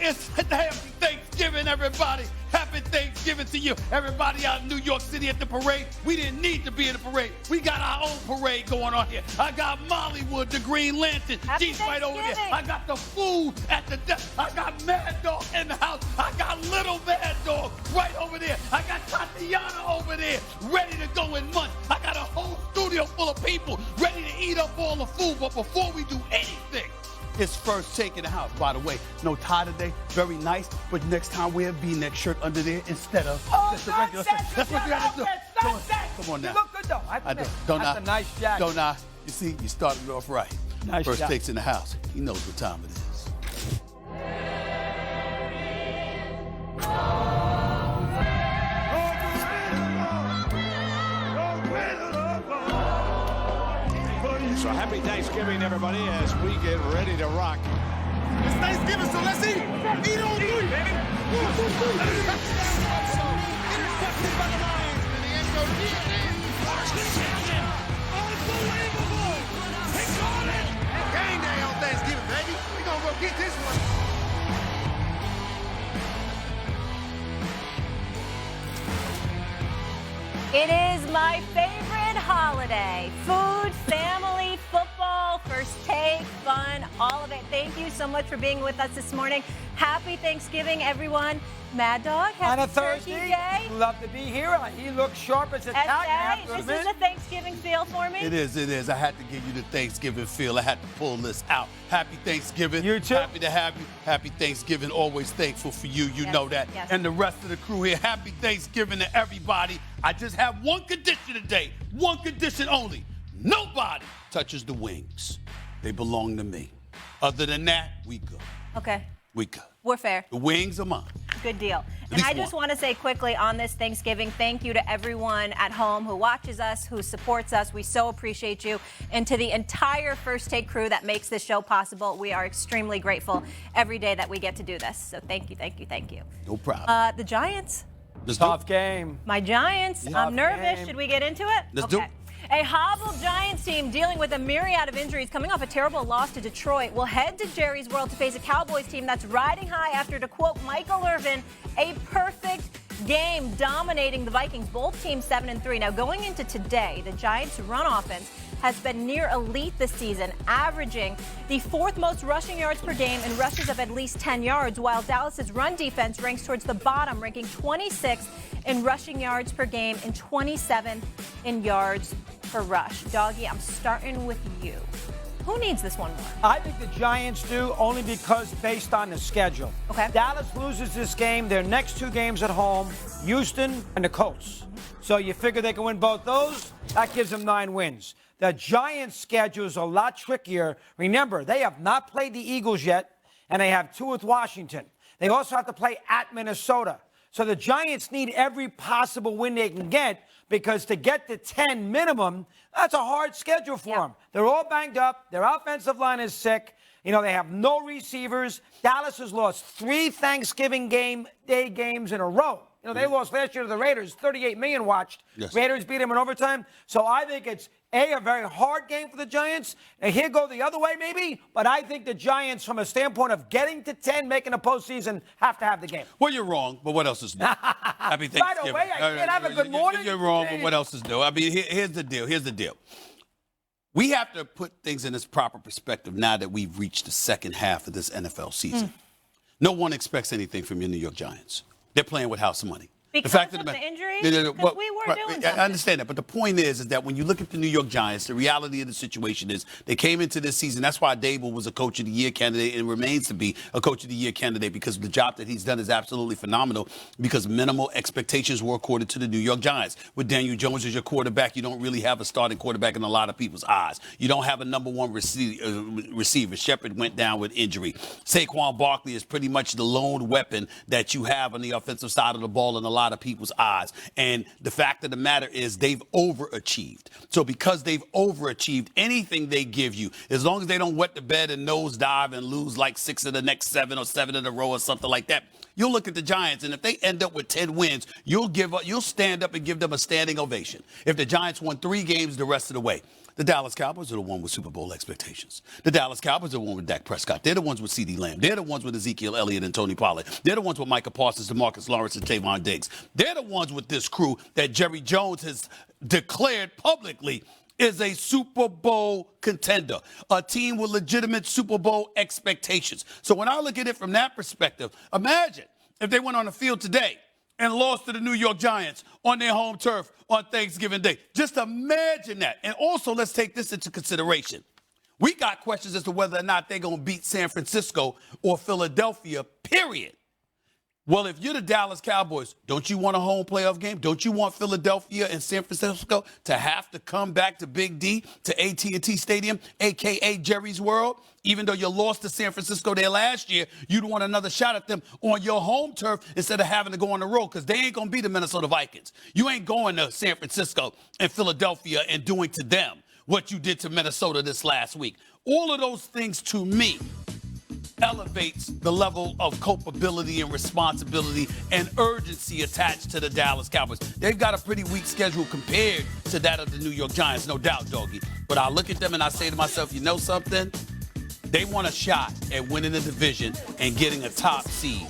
It's happy Thanksgiving, everybody. Happy Thanksgiving to you. Everybody out in New York City at the parade. We didn't need to be in the parade. We got our own parade going on here. I got Mollywood, the Green Lantern. She's right over there. I got the food at the desk. I got Mad Dog in the house. I got Little Mad Dog right over there. I got Tatiana over there, ready to go in munch. I got a whole studio full of people ready to eat up all the food. But before we do anything, it's first take in the house. By the way, no tie today, very nice. But next time wear a V-neck shirt under there instead of just a regular shirt. That's what you got to do. Come on now. You look good though. That's a nice jacket. Don't I? You see, you started off right. Nice first job. takes in the house. He knows what time it is. So happy Thanksgiving, everybody, as we get ready to rock. It's Thanksgiving, so let's eat. Eat on three, baby. Intercepted by the Lions. And the end goes unbelievable. They caught it. Game day on Thanksgiving, baby. We're going to go get this one. It is my favorite holiday. Food, family, football, first take, fun, all of it. Thank you so much for being with us this morning. Happy Thanksgiving, everyone. Mad Dog, happy On a Turkey Thursday, Day. love to be here. He looks sharp as a tack. This is a Thanksgiving feel for me. It is. I had to give you the Thanksgiving feel. I had to pull this out. Happy Thanksgiving. You too. Happy to have you. Happy Thanksgiving. Always thankful for you. You know that. Yes. And the rest of the crew here. Happy Thanksgiving to everybody. I just have one condition today. One condition only. Nobody touches the wings. They belong to me. Other than that, we good. Okay. We good. We're fair. The wings are mine. Good deal. And I just want to say quickly on this Thanksgiving, thank you to everyone at home who watches us, who supports us. We so appreciate you. And to the entire First Take crew that makes this show possible, we are extremely grateful every day that we get to do this. So thank you, thank you, thank you. No problem. The Giants. Tough game. My Giants. Tough I'm nervous. game. Should we get into it? Let's do it. A hobbled Giants team dealing with a myriad of injuries coming off a terrible loss to Detroit will head to Jerry's World to face a Cowboys team that's riding high after, to quote Michael Irvin, a perfect game dominating the Vikings. Both teams 7-3. Now going into today, the Giants' run offense has been near elite this season, averaging the fourth most rushing yards per game and rushes of at least 10 yards, while Dallas's run defense ranks towards the bottom, ranking 26th in rushing yards per game and 27th in yards per rush. Doggy, I'm starting with you. Who needs this one more? I think the Giants do, only because based on the schedule. Okay. Dallas loses this game. Their next two games at home, Houston and the Colts. So you figure they can win both those. That gives them 9 wins. The Giants' schedule is a lot trickier. Remember, they have not played the Eagles yet, and they have 2 with Washington. They also have to play at Minnesota. So the Giants need every possible win they can get, because to get to 10 minimum, that's a hard schedule for them. They're all banged up. Their offensive line is sick. You know, they have no receivers. Dallas has lost 3 Thanksgiving Day games in a row. You know, they lost last year to the Raiders, 38 million watched. Yes. Raiders beat them in overtime. So I think it's, a very hard game for the Giants. And here go the other way maybe. But I think the Giants, from a standpoint of getting to 10, making a postseason, have to have the game. Well, you're wrong, but what else is new? Happy Thanksgiving. By the way, I can't have a good morning. You're wrong, but what else is new? I mean, here's the deal. We have to put things in its proper perspective now that we've reached the second half of this NFL season. No one expects anything from your New York Giants. They're playing with house money. Because of the injuries? Well, we were doing something. I understand that, but the point is that when you look at the New York Giants, the reality of the situation is they came into this season. That's why Dable was a Coach of the Year candidate and remains to be a Coach of the Year candidate, because the job that he's done is absolutely phenomenal, because minimal expectations were accorded to the New York Giants. With Daniel Jones as your quarterback, you don't really have a starting quarterback in a lot of people's eyes. You don't have a number one receiver. Shepard went down with injury. Saquon Barkley is pretty much the lone weapon that you have on the offensive side of the ball in a lot of people's eyes. And the fact of the matter is they've overachieved. So because they've overachieved, anything they give you, as long as they don't wet the bed and nosedive and lose like 6 of the next 7 or 7 in a row or something like that, you'll look at the Giants, and if they end up with 10 wins, you'll stand up and give them a standing ovation. If the Giants won 3 games the rest of the way, The Dallas Cowboys are the one with Super Bowl expectations. The Dallas Cowboys are the one with Dak Prescott. They're the ones with CeeDee Lamb. They're the ones with Ezekiel Elliott and Tony Pollard. They're the ones with Micah Parsons, DeMarcus Lawrence, and Trayvon Diggs. They're the ones with this crew that Jerry Jones has declared publicly is a Super Bowl contender, a team with legitimate Super Bowl expectations. So when I look at it from that perspective, imagine if they went on the field today and lost to the New York Giants on their home turf on Thanksgiving Day. Just imagine that. And also, let's take this into consideration. We got questions as to whether or not they're going to beat San Francisco or Philadelphia, period. Well, if you're the Dallas Cowboys, don't you want a home playoff game? Don't you want Philadelphia and San Francisco to have to come back to Big D, to AT&T Stadium, a.k.a. Jerry's World? Even though you lost to San Francisco there last year, you'd want another shot at them on your home turf instead of having to go on the road because they ain't going to be the Minnesota Vikings. You ain't going to San Francisco and Philadelphia and doing to them what you did to Minnesota this last week. All of those things, to me, elevates the level of culpability and responsibility and urgency attached to the Dallas Cowboys. They've got a pretty weak schedule compared to that of the New York Giants, no doubt, doggy. But I look at them and I say to myself, you know something? They want a shot at winning the division and getting a top seed.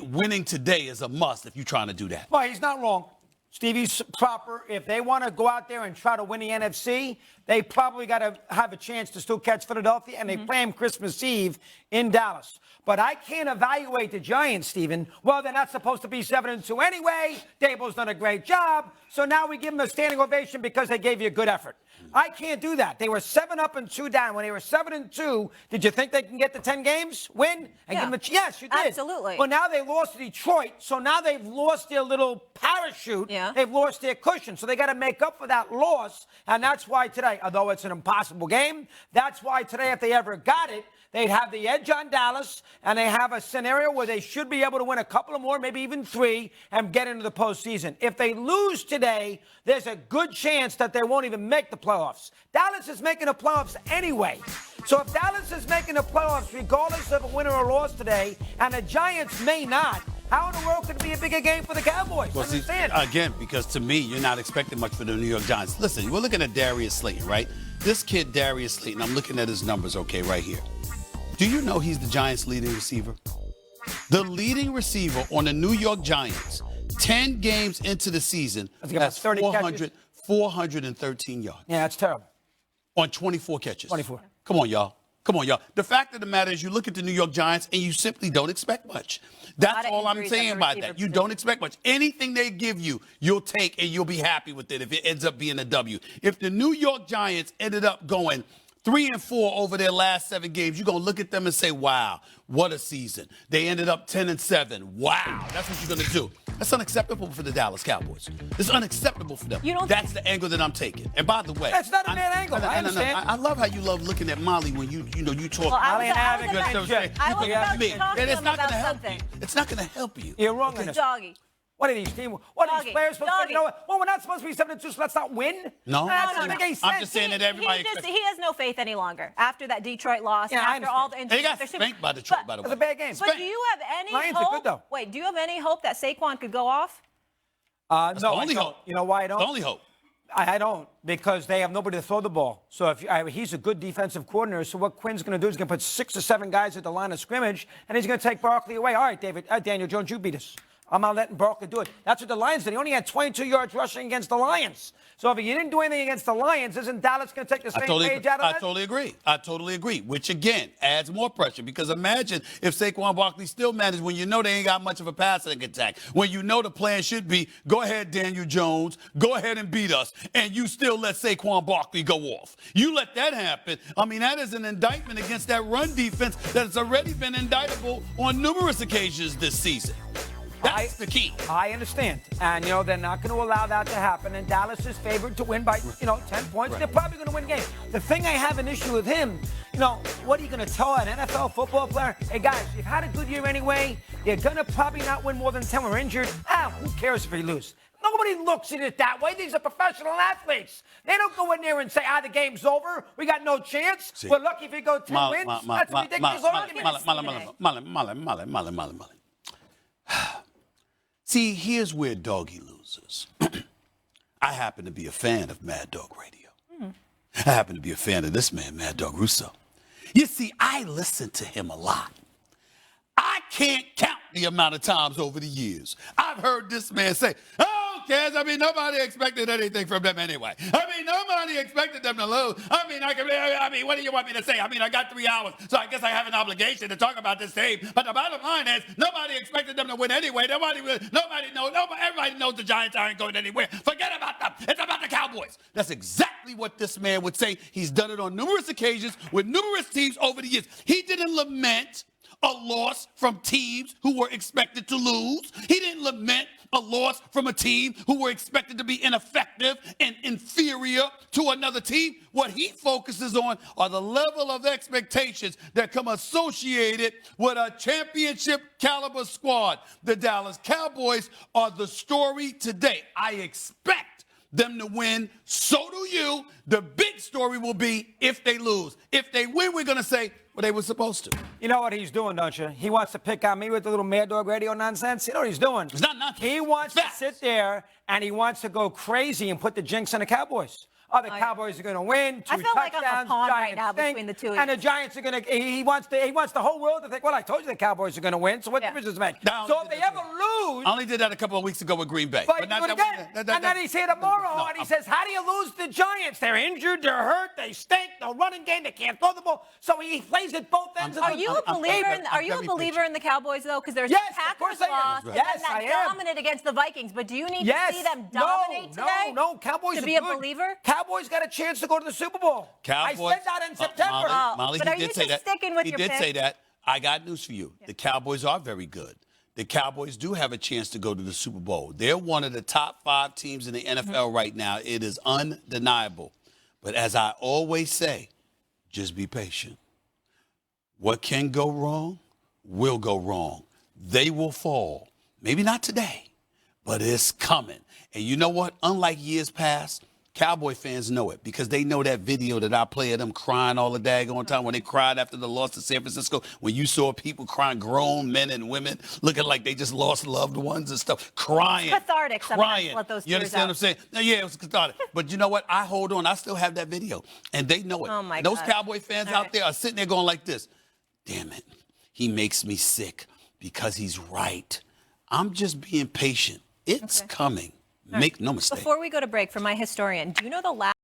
Winning today is a must if you're trying to do that. Well, he's not wrong. Stevie's proper. If they want to go out there and try to win the NFC, they probably got to have a chance to still catch Philadelphia, and they play them Christmas Eve in Dallas. But I can't evaluate the Giants, Steven. Well, they're not supposed to be 7-2 anyway. Dable's done a great job. So now we give them a standing ovation because they gave you a good effort. I can't do that. They were 7-up and 2 down. When they were 7-2, did you think they can get to 10 games, win, and give them yes, you did. Absolutely. Well, now they lost to Detroit, so now they've lost their little parachute. Yeah. They've lost their cushion, so they got to make up for that loss, and that's why today, although it's an impossible game, that's why today, if they ever got it, they'd have the edge on Dallas, and they have a scenario where they should be able to win a couple of more, maybe even 3, and get into the postseason. If they lose today, there's a good chance that they won't even make the playoffs. Dallas is making the playoffs anyway. So if Dallas is making the playoffs, regardless of a winner or loss today, and the Giants may not, how in the world could it be a bigger game for the Cowboys? Well, see, again, because to me, you're not expecting much for the New York Giants. Listen, we're looking at Darius Slayton, right? This kid, Darius Slayton, I'm looking at his numbers, okay, right here. Do you know he's the Giants' leading receiver? The leading receiver on the New York Giants, 10 games into the season, has 413 yards. Yeah, that's terrible. On 24 catches. 24. Come on, y'all. Come on, y'all. The fact of the matter is you look at the New York Giants and you simply don't expect much. That's all I'm saying by that. You don't expect much. Anything they give you, you'll take and you'll be happy with it if it ends up being a W. If the New York Giants ended up going 3-4 over their last 7 games, you're going to look at them and say, wow, what a season. They ended up 10-7. Wow. That's what you're going to do. That's unacceptable for the Dallas Cowboys. It's unacceptable for them. That's the angle that I'm taking. And by the way, that's not a bad angle. I understand. I love how you love looking at Molly when you talk. Well, I it's not going to help you. It's not going to help you. You're wrong. Doggy. What are these teams? What are these players supposed to do? You know what? Well, we're not supposed to be 7-2, so let's not win. No. I'm just saying that everybody. He has no faith any longer after that Detroit loss. After all the injuries. He got spanked by Detroit, by the way. It was a bad game. But do you have any hope? Wait, do you have any hope that Saquon could go off? No, only hope. You know why I don't? The only hope. I don't, because they have nobody to throw the ball. So he's a good defensive coordinator. So what Quinn's going to do is going to put 6 or 7 guys at the line of scrimmage, and he's going to take Barkley away. All right, Daniel Jones, you beat us. I'm not letting Barkley do it. That's what the Lions did. He only had 22 yards rushing against the Lions. So if you didn't do anything against the Lions, isn't Dallas going to take the same page out of that? I totally agree. Which, again, adds more pressure. Because imagine if Saquon Barkley still managed when you know they ain't got much of a passing attack. When you know the plan should be, go ahead, Daniel Jones, go ahead and beat us. And you still let Saquon Barkley go off. You let that happen. I mean, that is an indictment against that run defense that has already been indictable on numerous occasions this season. That's the key. I understand. And, they're not going to allow that to happen. And Dallas is favored to win by, 10 points. Right. They're probably going to win the game. The thing I have an issue with him, what are you going to tell an NFL football player? Hey, guys, you've had a good year anyway. You're going to probably not win more than 10 when we're injured. Who cares if we lose? Nobody looks at it that way. These are professional athletes. They don't go in there and say, the game's over. We got no chance. See, we're lucky if we go 10 wins. That's a ridiculous argument. Molly. See, here's where Doggy loses. I happen to be a fan of Mad Dog Radio. I happen to be a fan of this man, Mad Dog Russo. You see, I listen to him a lot. I can't count the amount of times over the years I've heard this man say, "Oh, cares? I mean, nobody expected anything from them anyway. I mean, nobody expected them to lose. I mean, what do you want me to say? I mean, I got 3 hours, so I guess I have an obligation to talk about this team. But the bottom line is, nobody expected them to win anyway. Everybody knows the Giants aren't going anywhere. Forget about them. It's about the Cowboys." That's exactly what this man would say. He's done it on numerous occasions with numerous teams over the years. He didn't lament a loss from teams who were expected to lose. He didn't lament a loss from a team who were expected to be ineffective and inferior to another team. What he focuses on are the level of expectations that come associated with a championship caliber squad. The Dallas Cowboys are the story today. I expect them to win. So do you. The big story will be if they lose. If they win, we're going to say, well, they were supposed to. You know what he's doing, don't you? He wants to pick on me with the little Mad Dog Radio nonsense. You know what he's doing? It's not nonsense. He wants to sit there and he wants to go crazy and put the jinx on the Cowboys. Oh, the Cowboys are going to win. 2 I feel like I'm a touchdowns, pawn right Giants now stink, between the two of and you. the Giants are going to. He wants the whole world to think. Well, I told you the Cowboys are going to win. So what difference does it make? So if they ever lose, I only did that a couple of weeks ago with Green Bay. but not do it again. And then he's here tomorrow and he says, "How do you lose the Giants? They're injured, they're hurt, they stink, no running game, they can't throw the ball." So he plays at both ends. Are you a believer in the Cowboys though? Because there's Yes, the of course Packers I am. loss, and Yes, then that I am. dominant against the Vikings. But do you need Yes. to see them dominate today? No, Cowboys to are be a good. believer? Cowboys got a chance to go to the Super Bowl. Cowboys, I said that in September. Molly, but he are you did say just that. sticking with he your did pick? say that. I got news for you. The Cowboys are very good. The Cowboys do have a chance to go to the Super Bowl. They're one of the top 5 teams in the NFL right now. It is undeniable. But as I always say, just be patient. What can go wrong will go wrong. They will fall. Maybe not today, but it's coming. And you know what? Unlike years past, Cowboy fans know it because they know that video that I play of them crying all the daggone time when they cried after the loss to San Francisco, when you saw people crying, grown men and women looking like they just lost loved ones and stuff, crying. It's cathartic crying. sometimes, let those You tears understand out. what I'm saying? No, yeah, it was cathartic. But you know what? I hold on. I still have that video. And they know it. Oh, my And those gosh. Cowboy fans All out right. there are sitting there going like this. Damn it. He makes me sick because he's right. I'm just being patient. It's coming. Make no mistake. Before we go to break, for my historian, do you know the last